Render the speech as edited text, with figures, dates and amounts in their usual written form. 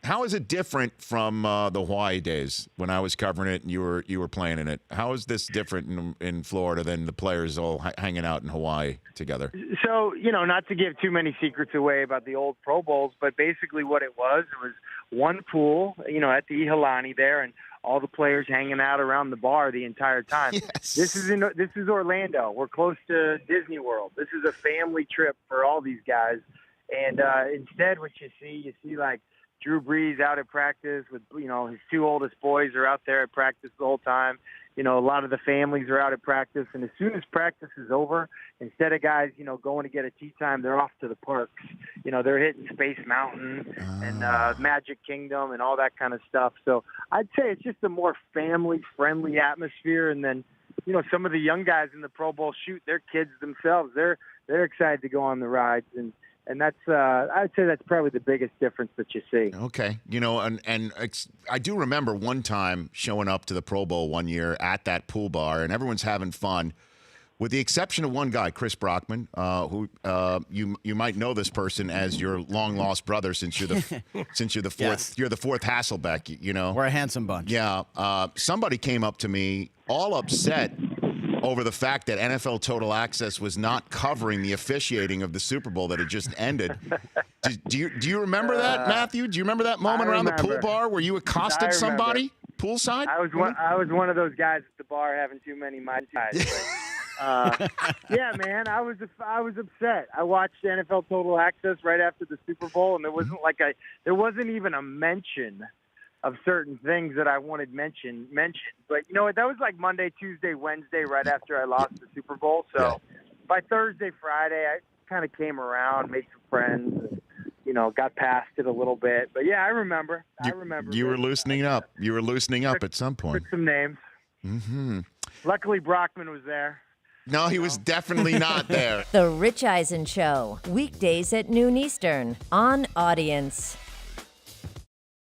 How is it different from the Hawaii days when I was covering it and you were playing in it? How is this different in Florida than the players all hanging out in Hawaii together? So, not to give too many secrets away about the old Pro Bowls, but basically what it was one pool, at the Ihalani there, and all the players hanging out around the bar the entire time. Yes. This is Orlando. We're close to Disney World. This is a family trip for all these guys. And instead, what you see like Drew Brees out at practice with, his two oldest boys are out there at practice the whole time. A lot of the families are out at practice. And as soon as practice is over, instead of guys, going to get a tea time, they're off to the parks. They're hitting Space Mountain and Magic Kingdom and all that kind of stuff. So I'd say it's just a more family-friendly atmosphere. And then, some of the young guys in the Pro Bowl shoot their kids themselves. They're excited to go on the rides. And that's, I'd say that's probably the biggest difference that you see. Okay. I do remember one time showing up to the Pro Bowl one year at that pool bar, and everyone's having fun, with the exception of one guy, Chris Brockman, who you might know this person as your long lost brother since you're the fourth Yes. you're the fourth Hasselbeck. We're a handsome bunch. Yeah. Somebody came up to me all upset over the fact that NFL Total Access was not covering the officiating of the Super Bowl that had just ended. Do you remember that, Matthew? Do you remember that moment around the pool bar where you accosted somebody poolside? I was one of those guys at the bar having too many Mai Tais. Yeah, man, I was upset. I watched NFL Total Access right after the Super Bowl, and there wasn't even a mention of certain things that I wanted mentioned. But that was like Monday, Tuesday, Wednesday, right after I lost the Super Bowl. So by Thursday, Friday, I kind of came around, made some friends, and, got past it a little bit. But yeah, I remember. You were loosening up. You were loosening up at some point. Took some names. Mm-hmm. Luckily, Brockman was there. No, he was definitely not there. The Rich Eisen Show, weekdays at noon Eastern on Audience.